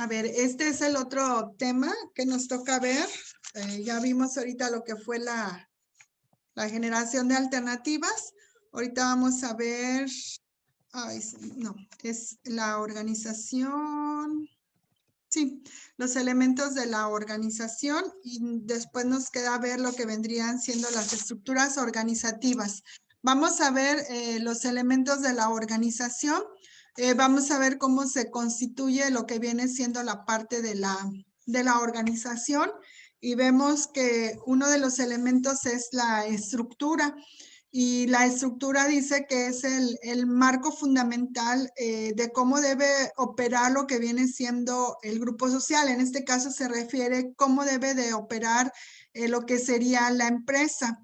A ver, este es el otro tema que nos toca ver. Ya vimos ahorita lo que fue la generación de alternativas. Ahorita vamos a ver, no, es la organización. Sí, los elementos de la organización y después nos queda ver lo que vendrían siendo las estructuras organizativas. Vamos a ver los elementos de la organización. Vamos a ver cómo se constituye lo que viene siendo la parte de la organización y vemos que uno de los elementos es la estructura. Y la estructura dice que es el marco fundamental de cómo debe operar lo que viene siendo el grupo social. En este caso se refiere cómo debe de operar lo que sería la empresa.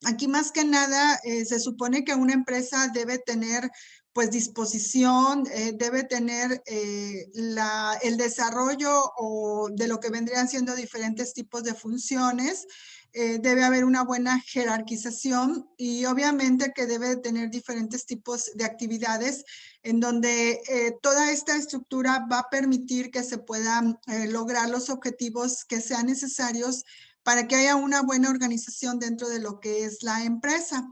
Aquí más que nada se supone que una empresa debe tener pues disposición, debe tener el desarrollo o de lo que vendrían siendo diferentes tipos de funciones, debe haber una buena jerarquización y obviamente que debe tener diferentes tipos de actividades en donde toda esta estructura va a permitir que se puedan lograr los objetivos que sean necesarios para que haya una buena organización dentro de lo que es la empresa.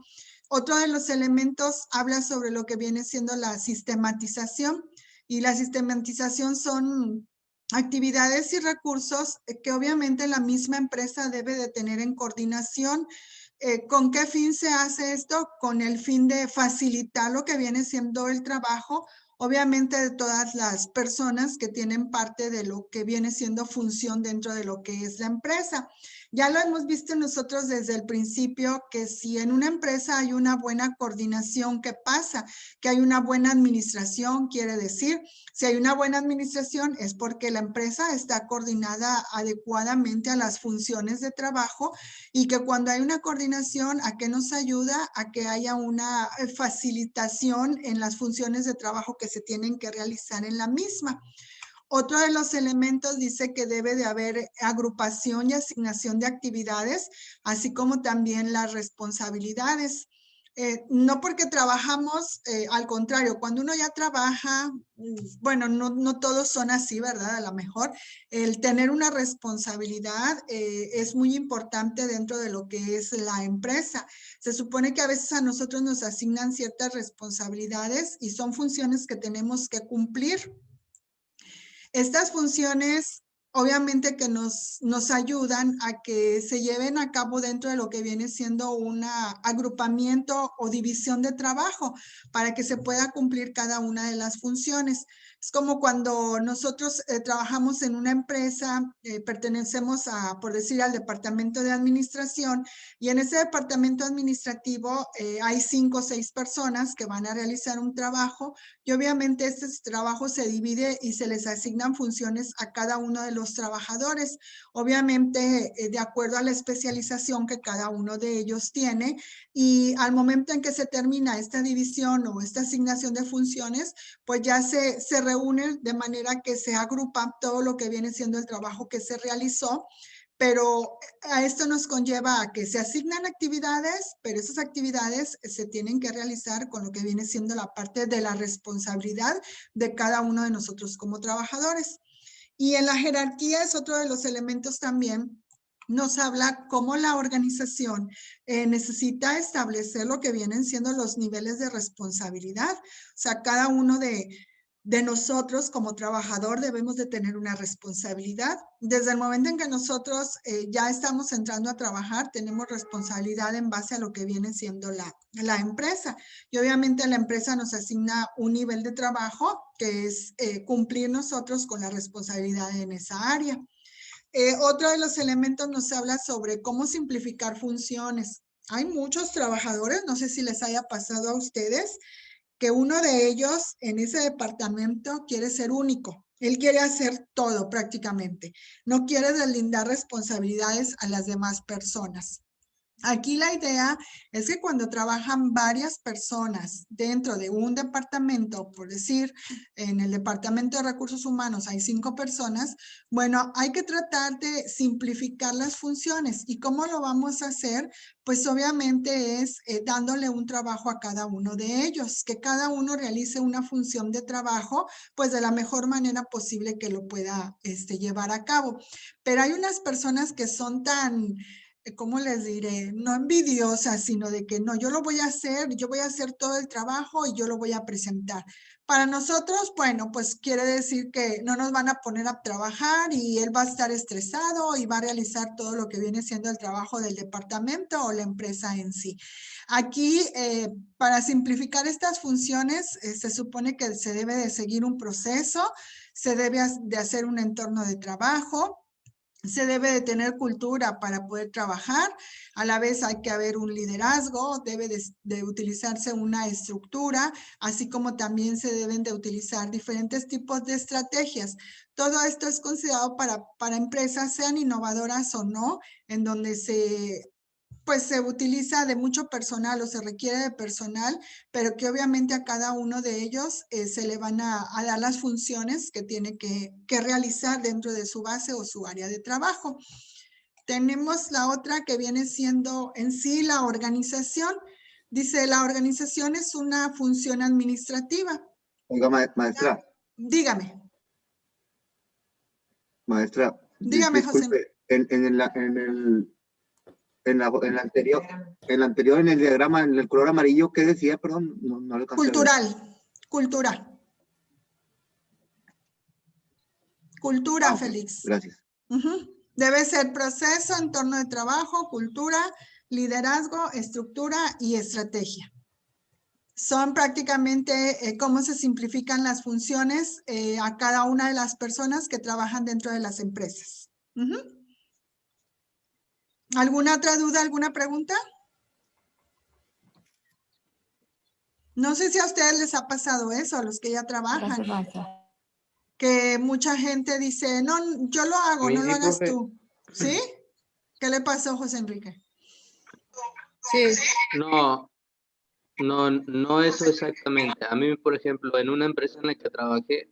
Otro de los elementos habla sobre lo que viene siendo la sistematización y la sistematización son actividades y recursos que obviamente la misma empresa debe de tener en coordinación. ¿Con qué fin se hace esto? Con el fin de facilitar lo que viene siendo el trabajo, obviamente de todas las personas que tienen parte de lo que viene siendo función dentro de lo que es la empresa. Ya lo hemos visto nosotros desde el principio que si en una empresa hay una buena coordinación, ¿qué pasa? Que hay una buena administración, quiere decir, si hay una buena administración es porque la empresa está coordinada adecuadamente a las funciones de trabajo y que cuando hay una coordinación, ¿a qué nos ayuda? A que haya una facilitación en las funciones de trabajo que se tienen que realizar en la misma. Otro de los elementos dice que debe de haber agrupación y asignación de actividades, así como también las responsabilidades. No porque trabajamos, al contrario, cuando uno ya trabaja, bueno, no todos son así, ¿verdad? A lo mejor el tener una responsabilidad es muy importante dentro de lo que es la empresa. Se supone que a veces a nosotros nos asignan ciertas responsabilidades y son funciones que tenemos que cumplir. Estas funciones obviamente que nos ayudan a que se lleven a cabo dentro de lo que viene siendo un agrupamiento o división de trabajo para que se pueda cumplir cada una de las funciones. Es como cuando nosotros trabajamos en una empresa, pertenecemos a, por decir, al departamento de administración y en ese departamento administrativo hay 5 o 6 personas que van a realizar un trabajo y obviamente este trabajo se divide y se les asignan funciones a cada uno de los trabajadores, obviamente de acuerdo a la especialización que cada uno de ellos tiene y al momento en que se termina esta división o esta asignación de funciones, pues ya se reúnen de manera que se agrupa todo lo que viene siendo el trabajo que se realizó, pero a esto nos conlleva a que se asignan actividades, pero esas actividades se tienen que realizar con lo que viene siendo la parte de la responsabilidad de cada uno de nosotros como trabajadores. Y en la jerarquía es otro de los elementos también. Nos habla cómo la organización necesita establecer lo que vienen siendo los niveles de responsabilidad. O sea, cada uno de nosotros como trabajador debemos de tener una responsabilidad. Desde el momento en que nosotros ya estamos entrando a trabajar, tenemos responsabilidad en base a lo que viene siendo la empresa. Y obviamente la empresa nos asigna un nivel de trabajo que es cumplir nosotros con la responsabilidad en esa área. Otro de los elementos nos habla sobre cómo simplificar funciones. Hay muchos trabajadores, no sé si les haya pasado a ustedes, que uno de ellos en ese departamento quiere ser único. Él quiere hacer todo prácticamente. No quiere deslindar responsabilidades a las demás personas. Aquí la idea es que cuando trabajan varias personas dentro de un departamento, por decir, en el Departamento de Recursos Humanos hay 5 personas, bueno, hay que tratar de simplificar las funciones. ¿Y cómo lo vamos a hacer? Pues obviamente es dándole un trabajo a cada uno de ellos, que cada uno realice una función de trabajo, pues de la mejor manera posible que lo pueda llevar a cabo. Pero hay unas personas que son tan ¿cómo les diré? No envidiosas, sino de que no, yo lo voy a hacer, yo voy a hacer todo el trabajo y yo lo voy a presentar. Para nosotros, bueno, pues quiere decir que no nos van a poner a trabajar y él va a estar estresado y va a realizar todo lo que viene siendo el trabajo del departamento o la empresa en sí. Aquí, para simplificar estas funciones, se supone que se debe de seguir un proceso, se debe de hacer un entorno de trabajo, se debe de tener cultura para poder trabajar, a la vez hay que haber un liderazgo, debe de utilizarse una estructura, así como también se deben de utilizar diferentes tipos de estrategias. Todo esto es considerado para empresas, sean innovadoras o no, en donde pues se utiliza de mucho personal o se requiere de personal, pero que obviamente a cada uno de ellos se le van a dar las funciones que tiene que realizar dentro de su base o su área de trabajo. Tenemos la otra que viene siendo en sí la organización. Dice, la organización es una función administrativa. Oiga, maestra. Dígame. Maestra, Dígame, José. disculpe, en la anterior, en el diagrama, en el color amarillo, ¿qué decía? Perdón, no lo alcancé a ver. Cultura. Cultura, Okay. Félix. Gracias. Debe ser proceso, entorno de trabajo, cultura, liderazgo, estructura y estrategia. Son prácticamente cómo se simplifican las funciones a cada una de las personas que trabajan dentro de las empresas. ¿Alguna otra duda, alguna pregunta? No sé si a ustedes les ha pasado eso, a los que ya trabajan. Que mucha gente dice, no, yo lo hago, no lo hagas tú. ¿Sí? ¿Qué le pasó, José Enrique? Sí. No eso exactamente. A mí, por ejemplo, en una empresa en la que trabajé,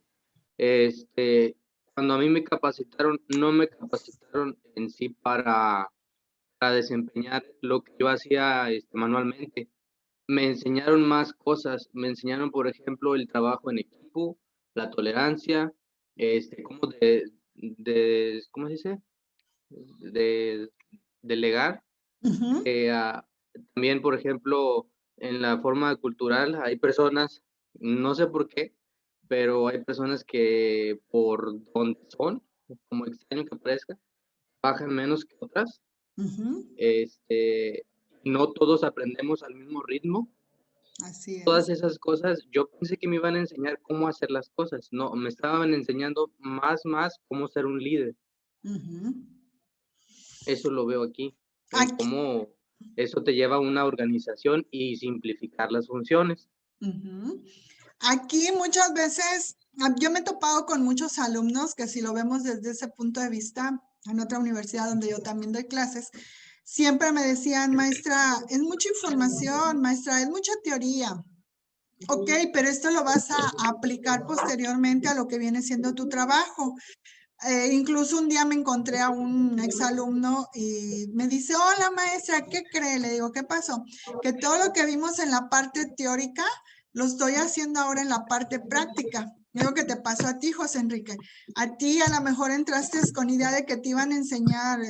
cuando a mí me capacitaron, no me capacitaron en sí para desempeñar lo que yo hacía manualmente. Me enseñaron más cosas. Me enseñaron, por ejemplo, el trabajo en equipo, la tolerancia, cómo ¿cómo se dice? De delegar. También, por ejemplo, en la forma cultural hay personas, no sé por qué, pero hay personas que por donde son, como extraño que parezca, bajan menos que otras. No todos aprendemos al mismo ritmo. Así es. Todas esas cosas, yo pensé que me iban a enseñar cómo hacer las cosas. No, me estaban enseñando más cómo ser un líder. Eso lo veo aquí, en cómo eso te lleva a una organización y simplificar las funciones. Aquí muchas veces, yo me he topado con muchos alumnos que si lo vemos desde ese punto de vista, en otra universidad donde yo también doy clases, siempre me decían, maestra, es mucha información, maestra, es mucha teoría. Ok, pero esto lo vas a aplicar posteriormente a lo que viene siendo tu trabajo. Incluso un día me encontré a un exalumno y me dice, hola maestra, ¿qué cree? Le digo, ¿qué pasó? Que todo lo que vimos en la parte teórica lo estoy haciendo ahora en la parte práctica. Digo que te pasó a ti, José Enrique. A ti a lo mejor entraste con idea de que te iban a enseñar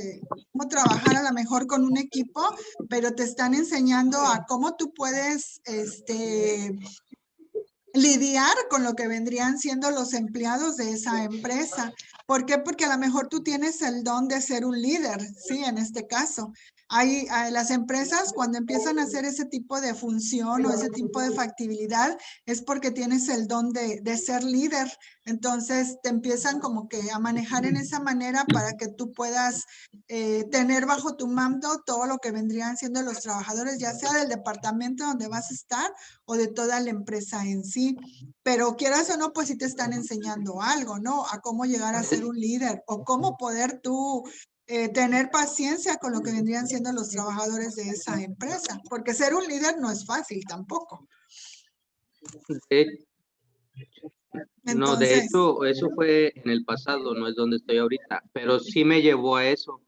cómo trabajar a lo mejor con un equipo, pero te están enseñando a cómo tú puedes lidiar con lo que vendrían siendo los empleados de esa empresa. ¿Por qué? Porque a lo mejor tú tienes el don de ser un líder, ¿sí? En este caso. Hay las empresas cuando empiezan a hacer ese tipo de función o ese tipo de factibilidad es porque tienes el don de ser líder. Entonces te empiezan como que a manejar en esa manera para que tú puedas tener bajo tu mando todo lo que vendrían siendo los trabajadores, ya sea del departamento donde vas a estar o de toda la empresa en sí. Pero quieras o no, pues sí te están enseñando algo, ¿no? A cómo llegar a ser un líder o cómo poder tú tener paciencia con lo que vendrían siendo los trabajadores de esa empresa, porque ser un líder no es fácil tampoco. De Entonces, hecho, eso fue en el pasado, no es donde estoy ahorita, pero sí me llevó a eso.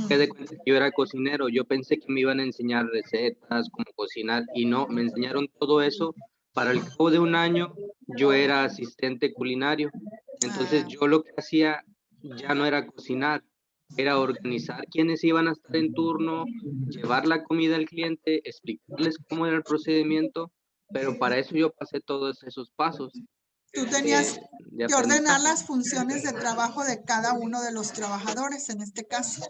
Que de cuenta que yo era cocinero, yo pensé que me iban a enseñar recetas, cómo cocinar, y no, me enseñaron todo eso. Para el cabo de un año, yo era asistente culinario. Entonces, yo lo que hacía ya no era cocinar, era organizar quiénes iban a estar en turno, llevar la comida al cliente, explicarles cómo era el procedimiento, pero para eso yo pasé todos esos pasos tú tenías de que ordenar aprendizaje. las funciones de trabajo de cada uno de los trabajadores, en este caso.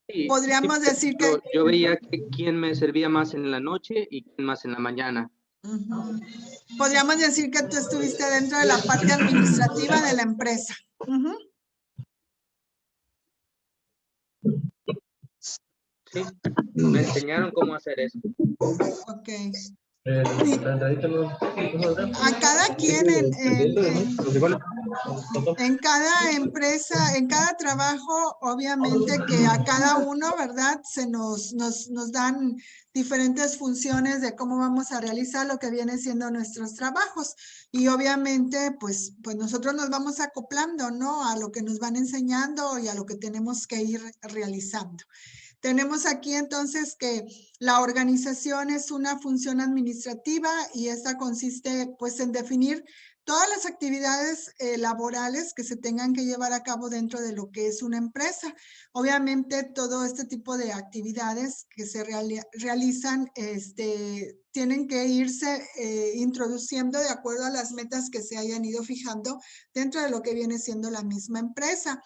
Sí, Podríamos decir que yo veía que quién me servía más en la noche y quién más en la mañana. podríamos decir que tú estuviste dentro de la parte administrativa de la empresa. Sí, me enseñaron cómo hacer eso. Ok. A cada quien en cada empresa, en cada trabajo, obviamente que a cada uno, ¿verdad? Nos dan diferentes funciones de cómo vamos a realizar lo que viene siendo nuestros trabajos. Y obviamente, pues nosotros nos vamos acoplando, ¿no? A lo que nos van enseñando y a lo que tenemos que ir realizando. Tenemos aquí entonces que la organización es una función administrativa y esta consiste pues en definir todas las actividades laborales que se tengan que llevar a cabo dentro de lo que es una empresa. Obviamente todo este tipo de actividades que se realizan tienen que irse introduciendo de acuerdo a las metas que se hayan ido fijando dentro de lo que viene siendo la misma empresa.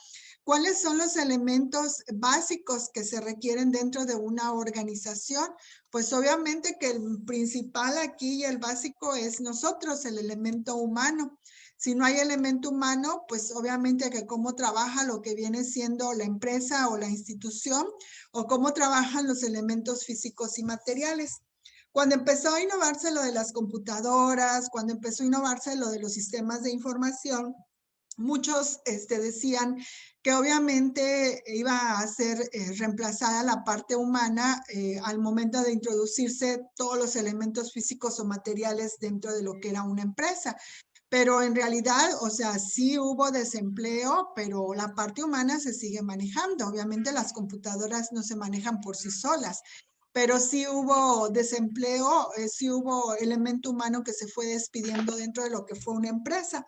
¿Cuáles son los elementos básicos que se requieren dentro de una organización? Pues obviamente que el principal aquí y el básico es nosotros, el elemento humano. Si no hay elemento humano, pues obviamente que cómo trabaja lo que viene siendo la empresa o la institución o cómo trabajan los elementos físicos y materiales. Cuando empezó a innovarse lo de las computadoras, cuando empezó a innovarse lo de los sistemas de información, muchos decían que obviamente iba a ser reemplazada la parte humana al momento de introducirse todos los elementos físicos o materiales dentro de lo que era una empresa. Pero en realidad, o sea, sí hubo desempleo, pero la parte humana se sigue manejando. Obviamente las computadoras no se manejan por sí solas, pero sí hubo desempleo, sí hubo elemento humano que se fue despidiendo dentro de lo que fue una empresa.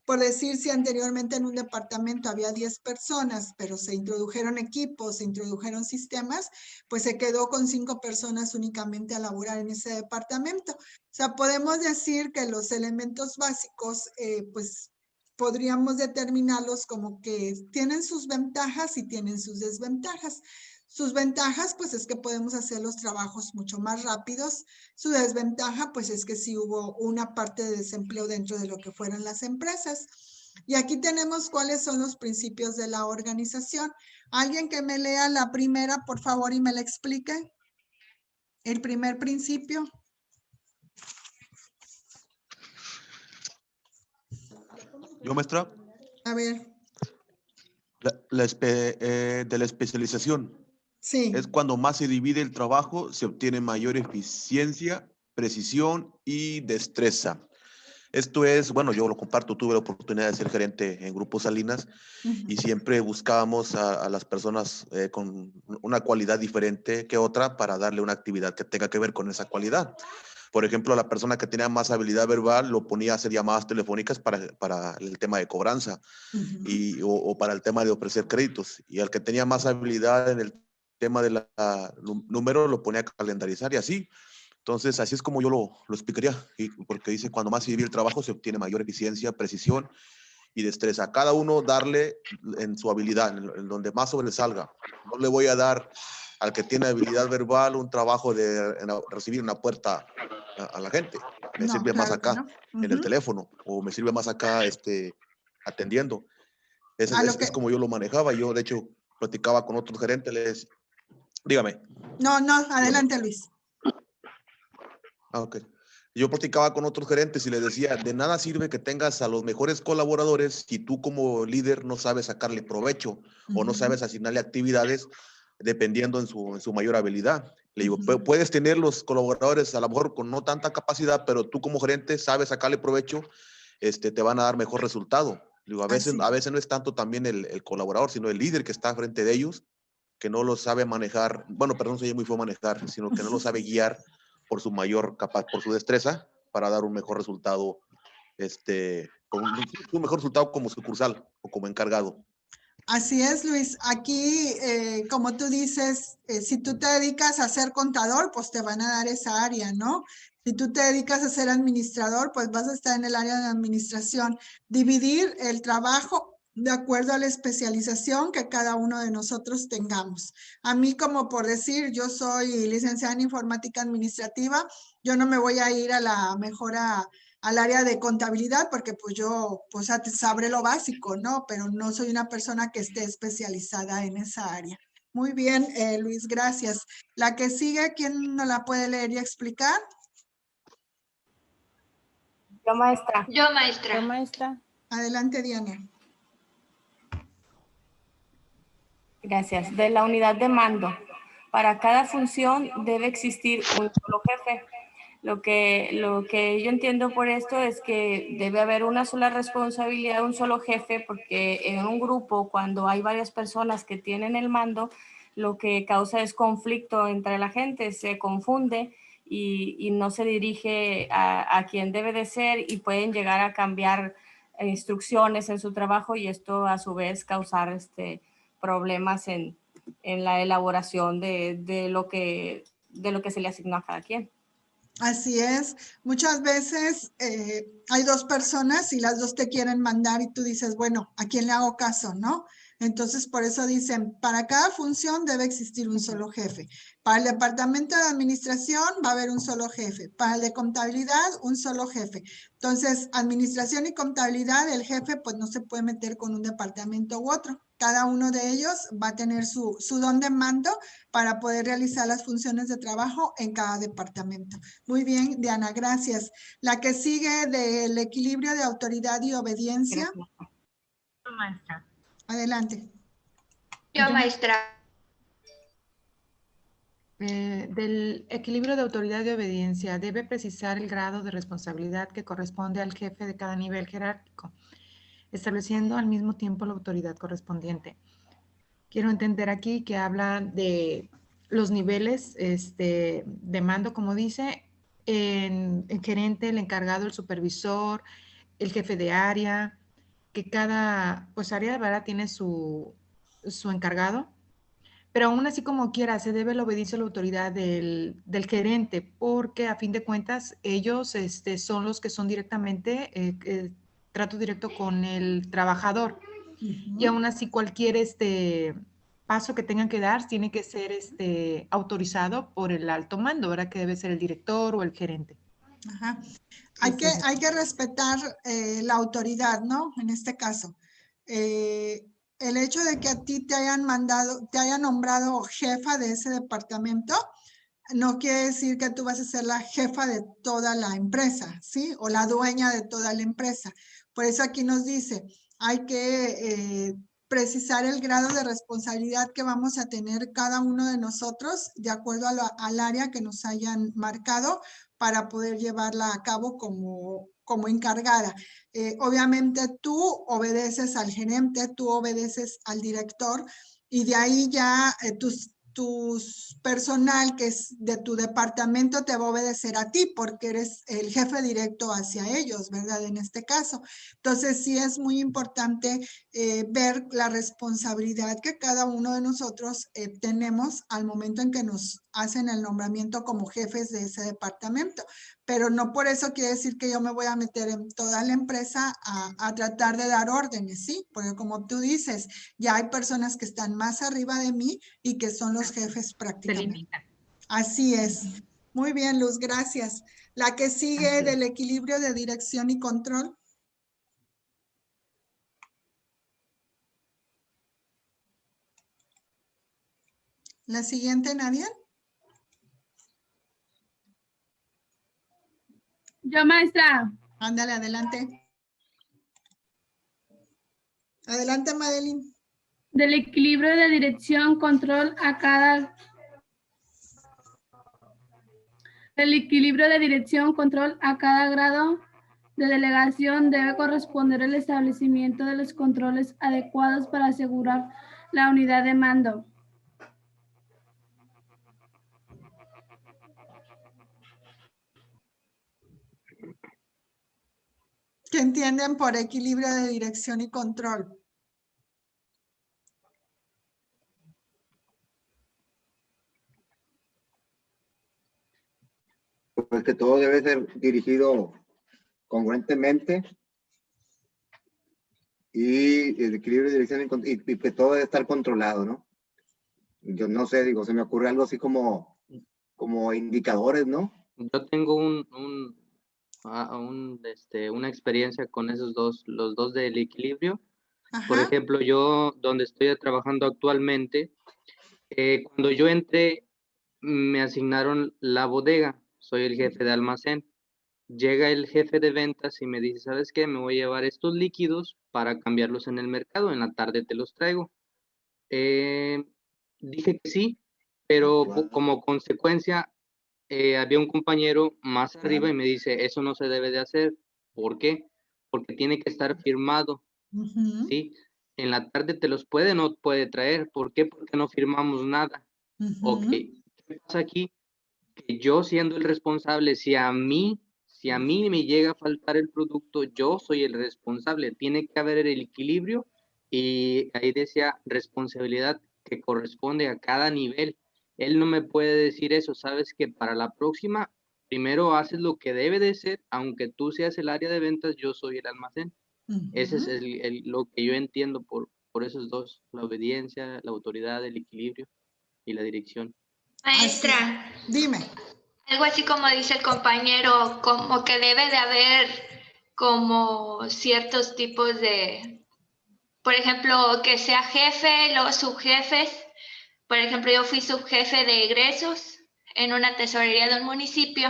Por decir, si anteriormente en un departamento había 10 personas, pero se introdujeron equipos, se introdujeron sistemas, pues se quedó con 5 personas únicamente a laborar en ese departamento. O sea, podemos decir que los elementos básicos, pues podríamos determinarlos como que tienen sus ventajas y tienen sus desventajas. Sus ventajas, pues es que podemos hacer los trabajos mucho más rápidos. Su desventaja, pues es que sí hubo una parte de desempleo dentro de lo que fueron las empresas. Y aquí tenemos cuáles son los principios de la organización. Alguien que me lea la primera, por favor, y me la explique. El primer principio. Yo, maestra. A ver. De la especialización. Sí. Es cuando más se divide el trabajo, se obtiene mayor eficiencia, precisión y destreza. Esto es, bueno, yo lo comparto, tuve la oportunidad de ser gerente en Grupo Salinas y siempre buscábamos a las personas con una cualidad diferente que otra para darle una actividad que tenga que ver con esa cualidad. Por ejemplo, la persona que tenía más habilidad verbal lo ponía a hacer llamadas telefónicas para el tema de cobranza o para el tema de ofrecer créditos. Y al que tenía más habilidad en el tema de números lo ponía a calendarizar y así. Entonces, así es como yo lo explicaría, porque dice, cuando más se divide el trabajo se obtiene mayor eficiencia, precisión y destreza. Cada uno darle en su habilidad, en donde más sobresalga. No le voy a dar al que tiene habilidad verbal un trabajo de recibir una puerta a la gente. Me sirve más acá, en el teléfono, o me sirve más acá atendiendo. Es como yo lo manejaba. Yo, de hecho, platicaba con otros gerentes, dígame. No, adelante, Luis. Ah, ok. Yo platicaba con otros gerentes y les decía, de nada sirve que tengas a los mejores colaboradores si tú como líder no sabes sacarle provecho o no sabes asignarle actividades dependiendo en su mayor habilidad. Le digo, puedes tener los colaboradores a lo mejor con no tanta capacidad, pero tú como gerente sabes sacarle provecho, te van a dar mejor resultado. Le digo, a veces no es tanto también el colaborador, sino el líder que está frente de ellos, que no lo sabe manejar, bueno, perdón, soy muy fue manejar, sino que no lo sabe guiar por su mayor por su destreza para dar un mejor resultado, un mejor resultado como sucursal o como encargado. Así es, Luis. Aquí, como tú dices, si tú te dedicas a ser contador, pues te van a dar esa área, ¿no? Si tú te dedicas a ser administrador, pues vas a estar en el área de administración. Dividir el trabajo de acuerdo a la especialización que cada uno de nosotros tengamos. A mí, como por decir, yo soy licenciada en informática administrativa, yo no me voy a ir a la mejora al área de contabilidad, porque pues yo pues sabré lo básico, ¿no? Pero no soy una persona que esté especializada en esa área. Muy bien, Luis, gracias. La que sigue, ¿quién nos la puede leer y explicar? Yo, maestra. Yo, maestra. Yo, maestra. Adelante, Diana. Gracias. De la unidad de mando. Para cada función debe existir un solo jefe. Lo que yo entiendo por esto es que debe haber una sola responsabilidad, un solo jefe, porque en un grupo, cuando hay varias personas que tienen el mando, lo que causa es conflicto entre la gente, se confunde y no se dirige a quien debe de ser y pueden llegar a cambiar instrucciones en su trabajo y esto a su vez causar problemas en la elaboración de lo que se le asignó a cada quien. Así es. Muchas veces hay dos personas y las dos te quieren mandar y tú dices, bueno, ¿a quién le hago caso, no? Entonces, por eso dicen, para cada función debe existir un solo jefe. Para el departamento de administración va a haber un solo jefe. Para el de contabilidad, un solo jefe. Entonces, administración y contabilidad, el jefe pues no se puede meter con un departamento u otro. Cada uno de ellos va a tener su don de mando para poder realizar las funciones de trabajo en cada departamento. Muy bien, Diana, gracias. La que sigue del equilibrio de autoridad y obediencia. Yo, maestra. Adelante. Yo, maestra. Del equilibrio de autoridad y obediencia, debe precisar el grado de responsabilidad que corresponde al jefe de cada nivel jerárquico, estableciendo al mismo tiempo la autoridad correspondiente. Quiero entender aquí que habla de los niveles de mando, como dice, el gerente, el encargado, el supervisor, el jefe de área, que cada área, ¿verdad?, tiene su encargado, pero aún así como quiera se debe la obediencia a la autoridad del gerente, porque a fin de cuentas ellos son los que son directamente, trato directo con el trabajador. Y aún así cualquier paso que tengan que dar tiene que ser autorizado por el alto mando, ¿verdad? Que debe ser el director o el gerente. Ajá. Hay que respetar la autoridad, ¿no? En este caso. El hecho de que a ti te hayan nombrado jefa de ese departamento, no quiere decir que tú vas a ser la jefa de toda la empresa, ¿sí? O la dueña de toda la empresa. Por eso aquí nos dice, hay que precisar el grado de responsabilidad que vamos a tener cada uno de nosotros de acuerdo al área que nos hayan marcado para poder llevarla a cabo como encargada. Obviamente tú obedeces al gerente, tú obedeces al director y de ahí ya tus personal que es de tu departamento te va a obedecer a ti porque eres el jefe directo hacia ellos, ¿verdad? En este caso. Entonces sí es muy importante ver la responsabilidad que cada uno de nosotros tenemos al momento en que nos hacen el nombramiento como jefes de ese departamento. Pero no por eso quiere decir que yo me voy a meter en toda la empresa a tratar de dar órdenes, ¿sí? Porque como tú dices, ya hay personas que están más arriba de mí y que son los jefes prácticamente. Así es. Muy bien, Luz, gracias. La que sigue del equilibrio de dirección y control. La siguiente, Nadia. Yo, maestra. Ándale, adelante. Adelante, Madeline. Del equilibrio de dirección, control a cada... El equilibrio de dirección, control a cada grado de delegación debe corresponder el establecimiento de los controles adecuados para asegurar la unidad de mando. ¿Qué entienden por equilibrio de dirección y control? Pues que todo debe ser dirigido congruentemente y el equilibrio de dirección y que todo debe estar controlado, ¿no? Yo no sé, digo, se me ocurre algo así como indicadores, ¿no? Yo tengo una experiencia con esos los dos del equilibrio. Por Ajá. ejemplo, yo donde estoy trabajando actualmente, cuando yo entré, me asignaron la bodega, soy el jefe de almacén. Llega el jefe de ventas y me dice, ¿sabes qué? Me voy a llevar estos líquidos para cambiarlos en el mercado, en la tarde te los traigo. Dije que sí, pero como consecuencia había un compañero más arriba y me dice, eso no se debe de hacer. ¿Por qué? Porque tiene que estar firmado, Ujú, ¿sí? En la tarde te los puede o no puede traer. ¿Por qué? Porque no firmamos nada. Ok, ujú. ¿qué pasa aquí? Que yo siendo el responsable, si a mí me llega a faltar el producto, yo soy el responsable. Tiene que haber el equilibrio y ahí decía responsabilidad que corresponde a cada nivel. Él no me puede decir eso, sabes que para la próxima, primero haces lo que debe de ser, aunque tú seas el área de ventas, yo soy el almacén. Ese es lo que yo entiendo por esos dos, la obediencia, la autoridad, el equilibrio y la dirección. Maestra, Dime. algo así como dice el compañero, como que debe de haber como ciertos tipos de, por ejemplo, que sea jefe, los subjefes. Por ejemplo, yo fui subjefe de egresos en una tesorería de un municipio.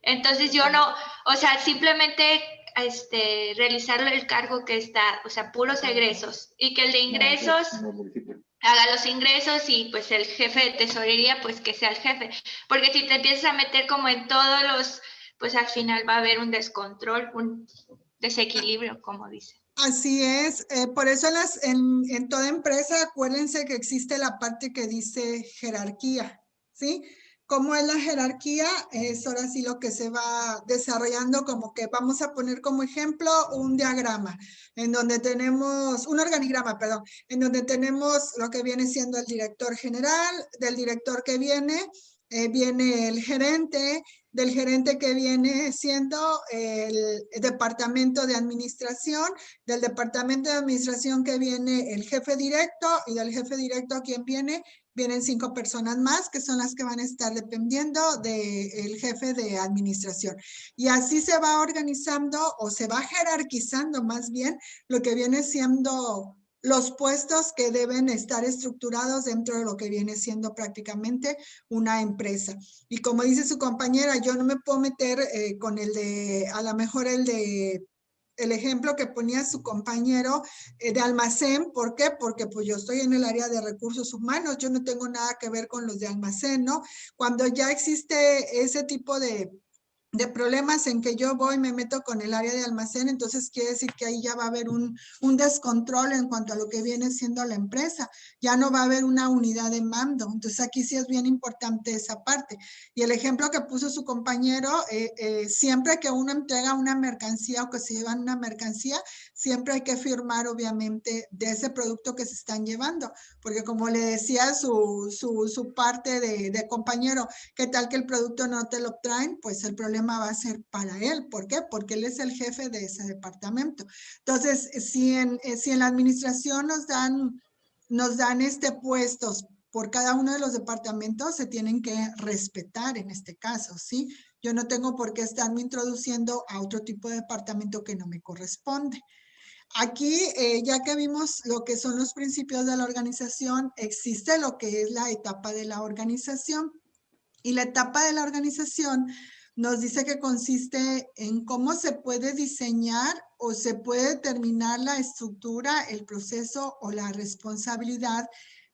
Entonces yo no, o sea, simplemente realizar el cargo que está, o sea, puros egresos, y que el de ingresos haga los ingresos y pues el jefe de tesorería pues que sea el jefe. Porque si te empiezas a meter como en todos los, pues al final va a haber un descontrol, un desequilibrio, como dice. Así es, por eso en toda empresa acuérdense que existe la parte que dice jerarquía, ¿sí? ¿Cómo es la jerarquía? Es ahora sí lo que se va desarrollando, como que vamos a poner como ejemplo un diagrama, en donde tenemos, un organigrama, perdón, en donde tenemos lo que viene siendo el director general, del director que viene el gerente, del gerente que viene siendo el departamento de administración, del departamento de administración que viene el jefe directo, y del jefe directo quien vienen 5 personas más que son las que van a estar dependiendo del jefe de administración. Y así se va organizando o se va jerarquizando más bien lo que viene siendo los puestos que deben estar estructurados dentro de lo que viene siendo prácticamente una empresa. Y como dice su compañera, yo no me puedo meter con el de, a lo mejor el ejemplo que ponía su compañero de almacén. ¿Por qué? Porque pues yo estoy en el área de recursos humanos, yo no tengo nada que ver con los de almacén, ¿no? Cuando ya existe ese tipo de problemas en que yo voy, me meto con el área de almacén, entonces quiere decir que ahí ya va a haber un descontrol en cuanto a lo que viene siendo la empresa, ya no va a haber una unidad de mando, entonces aquí sí es bien importante esa parte. Y el ejemplo que puso su compañero, siempre que uno entrega una mercancía o que se llevan una mercancía, siempre hay que firmar obviamente de ese producto que se están llevando, porque como le decía su parte de compañero, ¿qué tal que el producto no te lo traen? Pues el problema va a ser para él. ¿Por qué? Porque él es el jefe de ese departamento. Entonces, si en la administración nos dan puestos por cada uno de los departamentos, se tienen que respetar en este caso, ¿sí? Yo no tengo por qué estarme introduciendo a otro tipo de departamento que no me corresponde. Aquí, ya que vimos lo que son los principios de la organización, existe lo que es la etapa de la organización. Y la etapa de la organización nos dice que consiste en cómo se puede diseñar o se puede determinar la estructura, el proceso o la responsabilidad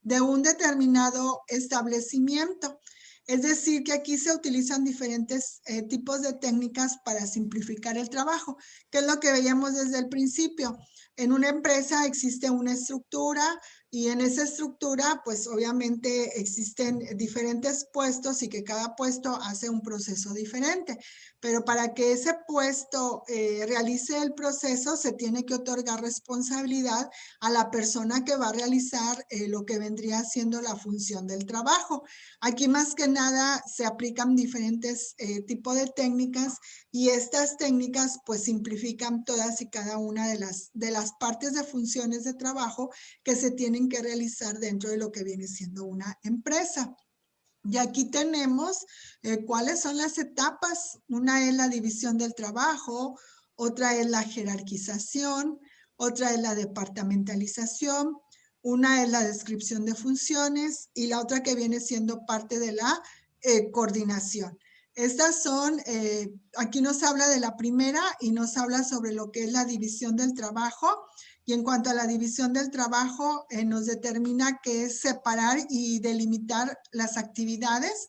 de un determinado establecimiento. Es decir, que aquí se utilizan diferentes tipos de técnicas para simplificar el trabajo, que es lo que veíamos desde el principio. En una empresa existe una estructura y en esa estructura, pues obviamente existen diferentes puestos y que cada puesto hace un proceso diferente. Pero para que ese puesto realice el proceso, se tiene que otorgar responsabilidad a la persona que va a realizar lo que vendría siendo la función del trabajo. Aquí más que nada se aplican diferentes tipos de técnicas y estas técnicas pues simplifican todas y cada una de las partes de funciones de trabajo que se tienen que realizar dentro de lo que viene siendo una empresa. Y aquí tenemos cuáles son las etapas. Una es la división del trabajo, otra es la jerarquización, otra es la departamentalización, una es la descripción de funciones y la otra que viene siendo parte de la coordinación. Estas son, aquí nos habla de la primera y nos habla sobre lo que es la división del trabajo. Y en cuanto a la división del trabajo, nos determina que es separar y delimitar las actividades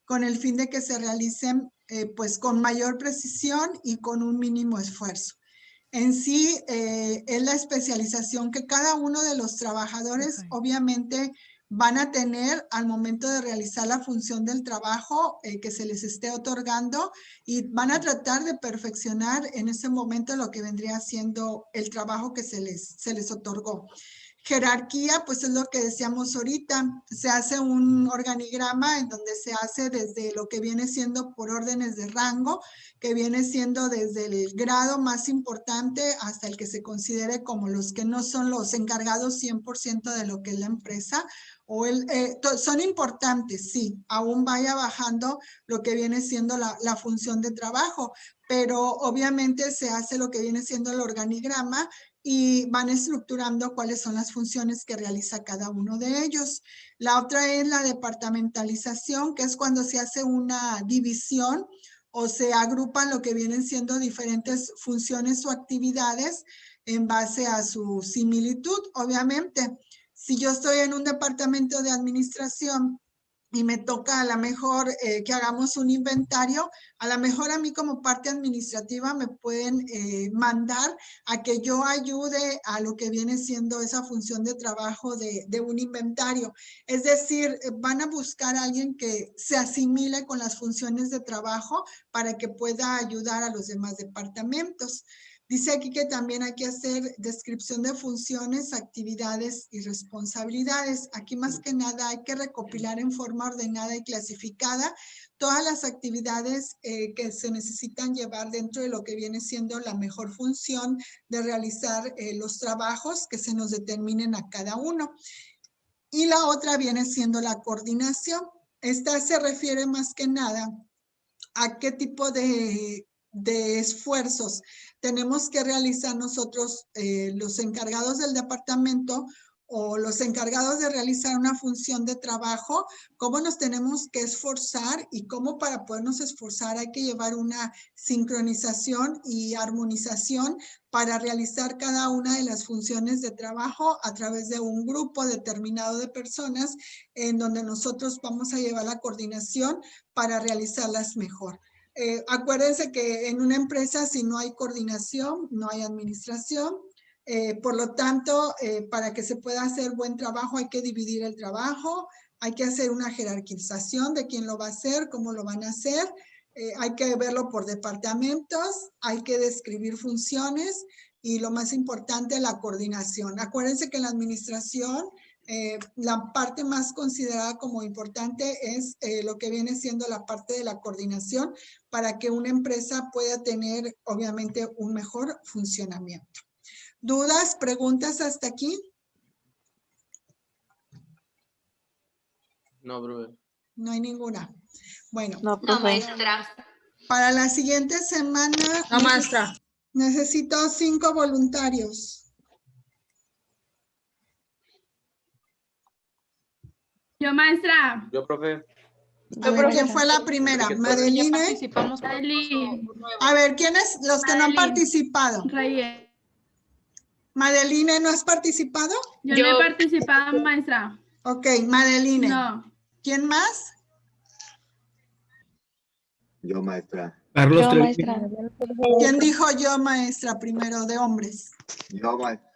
con el fin de que se realicen pues con mayor precisión y con un mínimo esfuerzo. En sí, es la especialización que cada uno de los trabajadores obviamente van a tener al momento de realizar la función del trabajo que se les esté otorgando y van a tratar de perfeccionar en ese momento lo que vendría siendo el trabajo que se les otorgó. Jerarquía, pues es lo que decíamos ahorita, se hace un organigrama en donde se hace desde lo que viene siendo por órdenes de rango, que viene siendo desde el grado más importante hasta el que se considere como los que no son los encargados 100% de lo que es la empresa, o son importantes, sí, aún vaya bajando lo que viene siendo la función de trabajo, pero obviamente se hace lo que viene siendo el organigrama y van estructurando cuáles son las funciones que realiza cada uno de ellos. La otra es la departamentalización, que es cuando se hace una división o se agrupan lo que vienen siendo diferentes funciones o actividades en base a su similitud, obviamente. Si yo estoy en un departamento de administración y me toca a lo mejor que hagamos un inventario, a lo mejor a mí como parte administrativa me pueden mandar a que yo ayude a lo que viene siendo esa función de trabajo de un inventario. Es decir, van a buscar a alguien que se asimile con las funciones de trabajo para que pueda ayudar a los demás departamentos. Dice aquí que también hay que hacer descripción de funciones, actividades y responsabilidades. Aquí más que nada hay que recopilar en forma ordenada y clasificada todas las actividades que se necesitan llevar dentro de lo que viene siendo la mejor función de realizar los trabajos que se nos determinen a cada uno. Y la otra viene siendo la coordinación. Esta se refiere más que nada a qué tipo de esfuerzos tenemos que realizar nosotros, los encargados del departamento o los encargados de realizar una función de trabajo, cómo nos tenemos que esforzar y cómo para podernos esforzar hay que llevar una sincronización y armonización para realizar cada una de las funciones de trabajo a través de un grupo determinado de personas en donde nosotros vamos a llevar la coordinación para realizarlas mejor. Acuérdense que en una empresa si no hay coordinación, no hay administración. Por lo tanto, para que se pueda hacer buen trabajo hay que dividir el trabajo, hay que hacer una jerarquización de quién lo va a hacer, cómo lo van a hacer, hay que verlo por departamentos, hay que describir funciones y lo más importante, la coordinación. Acuérdense que en la administración la parte más considerada como importante es lo que viene siendo la parte de la coordinación para que una empresa pueda tener obviamente un mejor funcionamiento. ¿Dudas, preguntas hasta aquí? No, profe. No hay ninguna. Bueno, No, No, profe. maestra. para la siguiente semana No, maestra. necesito 5 voluntarios. Yo, maestra. Yo, profe. A ver, ¿quién fue la primera? Ya Madeline. participamos con Madeline. A ver, ¿quiénes? Los que no han Madeline. participado. Reyes. Madeline, ¿no has participado? Yo no he participado, maestra. Ok, Madeline. No. ¿Quién más? Yo, maestra. Carlos Yo, Treviño. maestra. ¿Quién dijo yo, maestra, primero de hombres? Yo, maestra.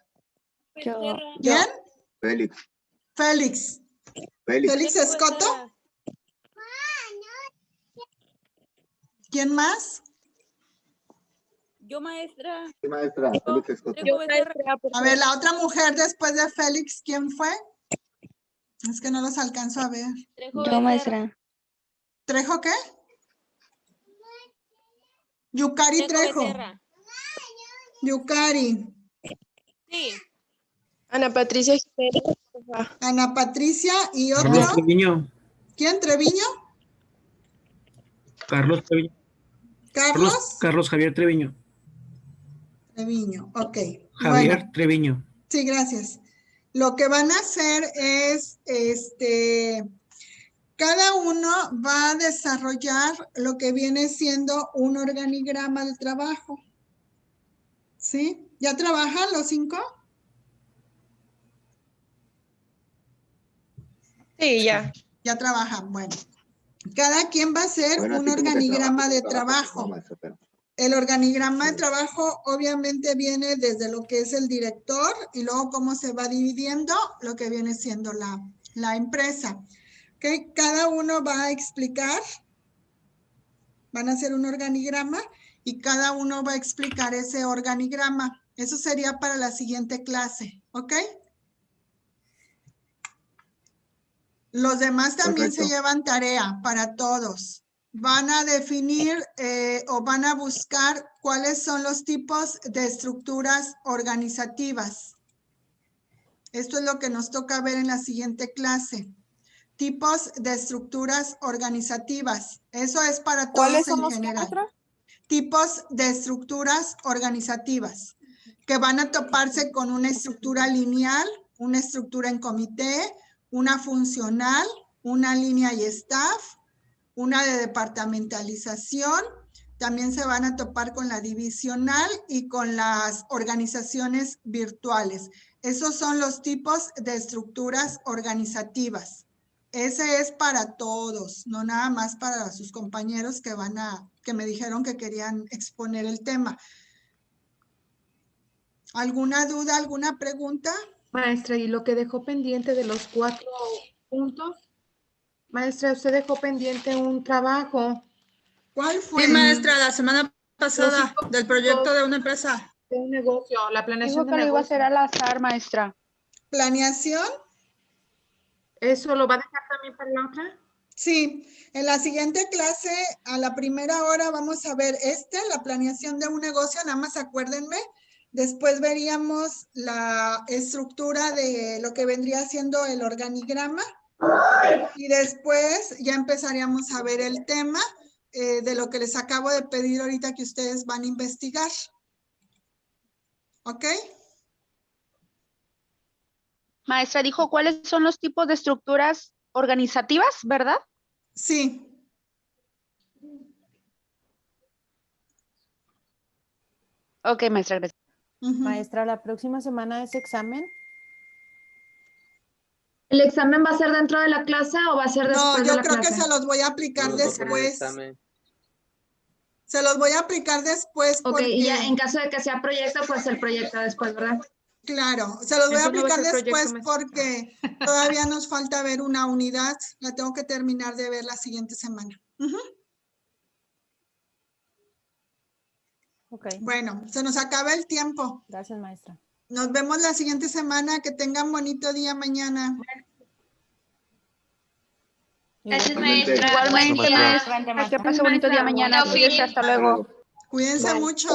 Yo. ¿Quién? Félix. Félix. Félix. ¿Félix Escoto? ¿Quién más? Yo, maestra. Sí, maestra. Félix Escoto. Yo, maestra. A ver, la otra mujer después de Félix, ¿quién fue? Es que no los alcanzo a ver. Yo, maestra. ¿Trejo qué? Yucari Trejo. Yucari. Sí. Ana Patricia Jiménez. Ana Patricia y Carlos otro. Treviño. ¿Quién? ¿Treviño? Carlos Treviño. ¿Carlos? Carlos Javier Treviño. Treviño, ok. Javier Bueno, Treviño. sí, gracias. Lo que van a hacer es, cada uno va a desarrollar lo que viene siendo un organigrama de trabajo. ¿Sí? ¿Ya trabajan los 5? Sí, ya. Ya trabajan, bueno. Cada quien va a hacer Bueno, un así como que organigrama de No, trabajo. maestra, pero- El organigrama de trabajo obviamente viene desde lo que es el director y luego cómo se va dividiendo lo que viene siendo la empresa. ¿Okay? Cada uno va a explicar, van a hacer un organigrama y cada uno va a explicar ese organigrama. Eso sería para la siguiente clase, ¿ok? Los demás también se Perfecto. llevan tarea para todos. Van a definir o van a buscar cuáles son los tipos de estructuras organizativas. Esto es lo que nos toca ver en la siguiente clase. Tipos de estructuras organizativas. Eso es para todos en general. Tipos de estructuras organizativas que van a toparse con una estructura lineal, una estructura en comité, una funcional, una línea y staff, una de departamentalización. También se van a topar con la divisional y con las organizaciones virtuales. Esos son los tipos de estructuras organizativas. Ese es para todos, no nada más para sus compañeros que me dijeron que querían exponer el tema. ¿Alguna duda, alguna pregunta? Maestra, y lo que dejó pendiente de los 4 puntos, maestra, usted dejó pendiente un trabajo ¿Cuál fue? Sí, maestra, la semana pasada Los 5 del proyecto puntos de una empresa. de un negocio, la planeación Dijo de que lo iba a negocio. hacer al azar, maestra. ¿Planeación? ¿Eso lo va a dejar también para la otra? Sí, en la siguiente clase, a la primera hora, vamos a ver la planeación de un negocio, nada más acuérdenme. Después veríamos la estructura de lo que vendría siendo el organigrama. Y después ya empezaríamos a ver el tema de lo que les acabo de pedir ahorita que ustedes van a investigar. ¿Ok? Maestra, dijo cuáles son los tipos de estructuras organizativas, ¿verdad? Sí. Ok, maestra, gracias. Maestra, ¿la próxima semana es examen? ¿El examen va a ser dentro de la clase o va a ser después de la clase? No, yo creo que se los voy a aplicar después. Se los voy a aplicar después. Ok, porque... y ya en caso de que sea proyecto, pues el proyecto después, ¿verdad? Claro, se los voy a Entonces, no va a aplicar ser después proyecto, porque todavía nos falta ver una unidad. La tengo que terminar de ver la siguiente semana. Ok. Bueno, se nos acaba el tiempo. Gracias, maestra. Nos vemos la siguiente semana. Que tengan bonito día mañana. Gracias, maestra. Igualmente, Buen día. maestra. Que pase bonito día mañana. Cuídese, hasta luego. Cuídense Bye. mucho.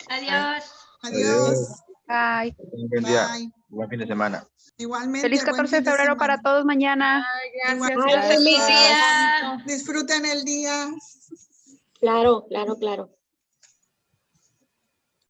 Adiós. Adiós. Bye. Buen día. Bye. Buen fin de semana. Igualmente. Feliz buen 14 fin de febrero para todos mañana. Igualmente. Feliz día. Disfruten el día. Claro, claro, claro.